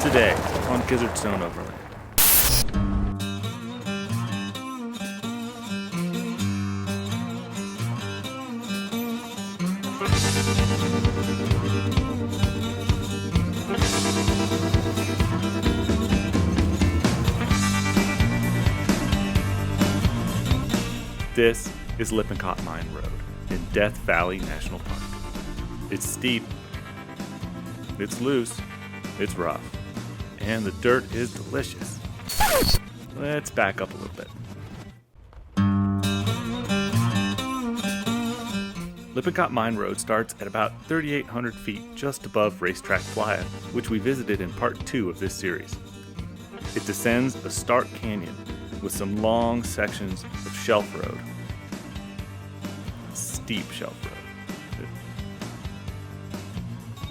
Today on Gizzard Stone Overland. This is Lippencott Mine Road in Death Valley National Park. It's steep, it's loose, it's rough, and the dirt is delicious. Let's back up a little bit. Lippincott Mine Road starts at about 3,800 feet just above Racetrack Playa, which we visited in part 2 of this series. It descends a stark canyon with some long sections of shelf road. Steep shelf road.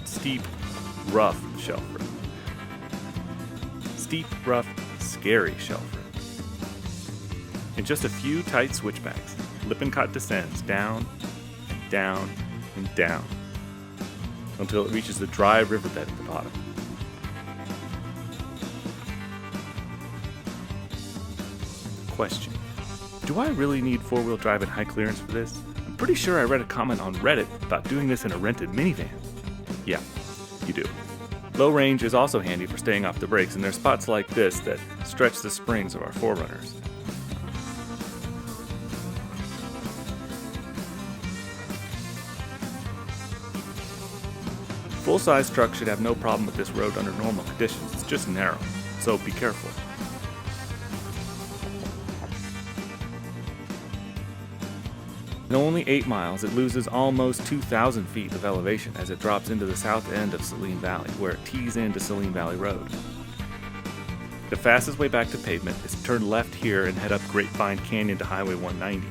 Steep, rough shelf road. Steep, rough, scary shelf road. In just a few tight switchbacks, Lippincott descends down and down and down until it reaches the dry riverbed at the bottom. Question: do I really need four-wheel drive and high clearance for this? I'm pretty sure I read a comment on Reddit about doing this in a rented minivan. Yeah, you do. Low range is also handy for staying off the brakes, and there are spots like this that stretch the springs of our Forerunners. Full-size trucks should have no problem with this road under normal conditions. It's just narrow, so be careful. In only 8 miles, it loses almost 2,000 feet of elevation as it drops into the south end of Saline Valley, where it tees into Saline Valley Road. The fastest way back to pavement is to turn left here and head up Grapevine Canyon to Highway 190.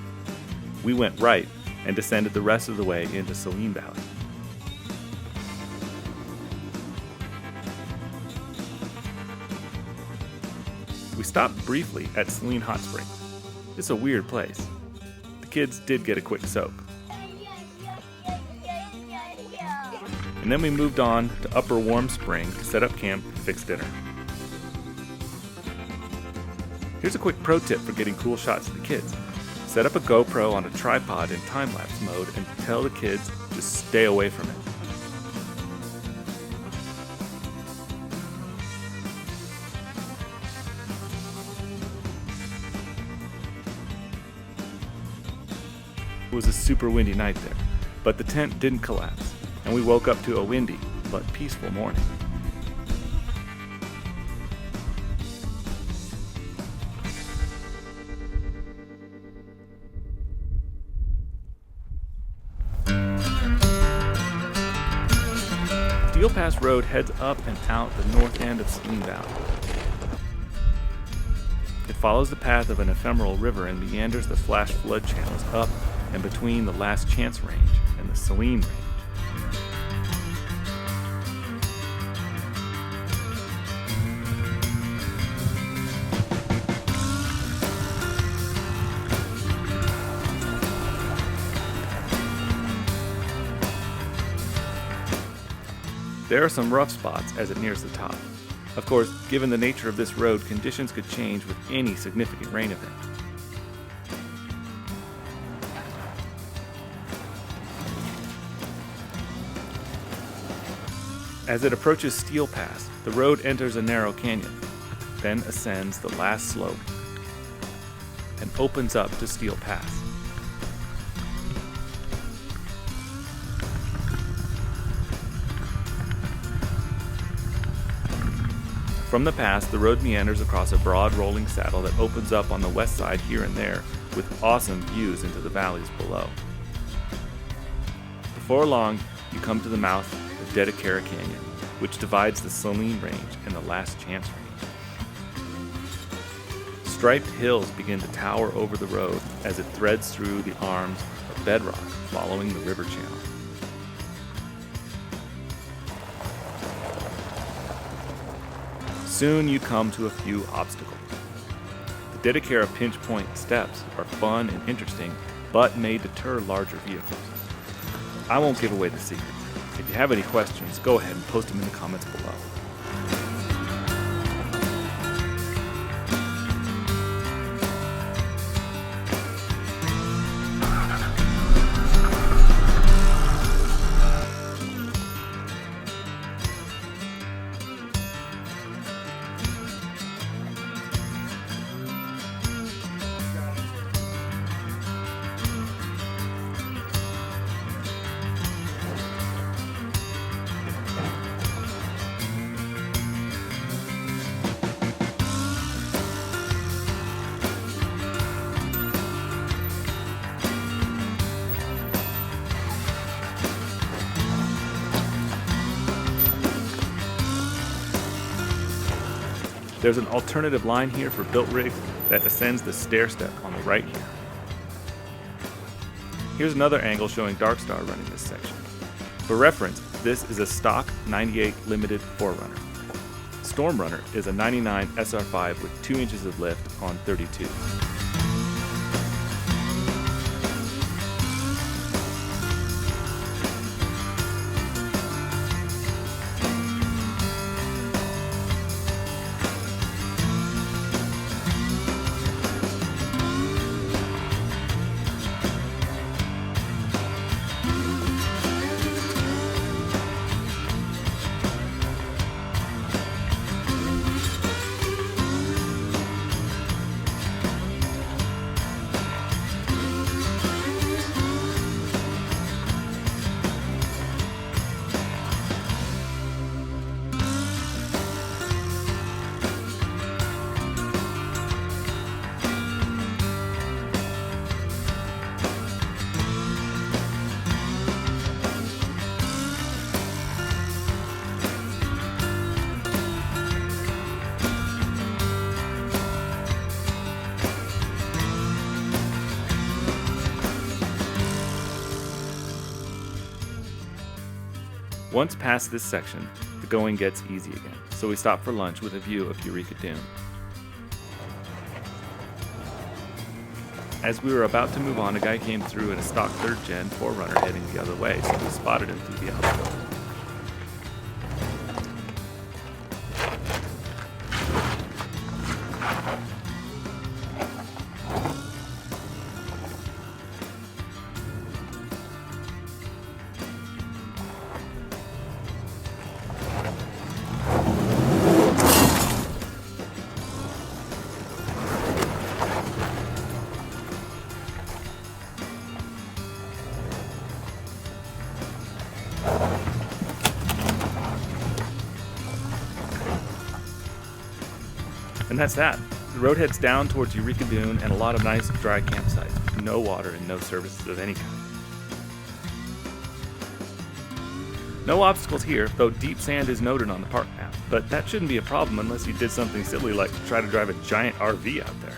We went right and descended the rest of the way into Saline Valley. We stopped briefly at Saline Hot Springs. It's a weird place. Kids did get a quick soak. And then we moved on to Upper Warm Spring to set up camp and fix dinner. Here's a quick pro tip for getting cool shots of the kids. Set up a GoPro on a tripod in time-lapse mode and tell the kids to stay away from it. It was a super windy night there, but the tent didn't collapse, and we woke up to a windy but peaceful morning. Steele Pass Road heads up and out the north end of Saline Valley. It follows the path of an ephemeral river and meanders the flash flood channels up and between the Last Chance Range and the Saline Range. There are some rough spots as it nears the top. Of course, given the nature of this road, conditions could change with any significant rain event. As it approaches Steele Pass, the road enters a narrow canyon, then ascends the last slope, and opens up to Steele Pass. From the pass, the road meanders across a broad rolling saddle that opens up on the west side here and there, with awesome views into the valleys below. Before long, you come to the mouth of Dedeckera Canyon, which divides the Saline Range and the Last Chance Range. Striped hills begin to tower over the road as it threads through the arms of bedrock following the river channel. Soon you come to a few obstacles. The Dedeckera Pinch Point steps are fun and interesting, but may deter larger vehicles. I won't give away the secret. If you have any questions, go ahead and post them in the comments below. There's an alternative line here for built rigs that ascends the stair step on the right here. Here's another angle showing Dark Star running this section. For reference, this is a stock 98 limited 4Runner. Storm Runner is a 99 SR5 with 2 inches of lift on 32. Once past this section, the going gets easy again, so we stop for lunch with a view of Eureka Dune. As we were about to move on, a guy came through in a stock 3rd Gen 4Runner heading the other way, so we spotted him through the outfield. And that's that. The road heads down towards Eureka Dune and a lot of nice dry campsites. No water and no services of any kind. No obstacles here, though deep sand is noted on the park map. But that shouldn't be a problem unless you did something silly like try to drive a giant RV out there.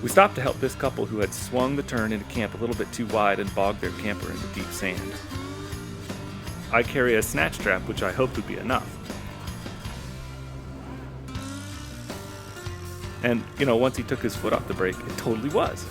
We stopped to help this couple who had swung the turn into camp a little bit too wide and bogged their camper into deep sand. I carry a snatch trap, which I hoped would be enough. And, once he took his foot off the brake, it totally was.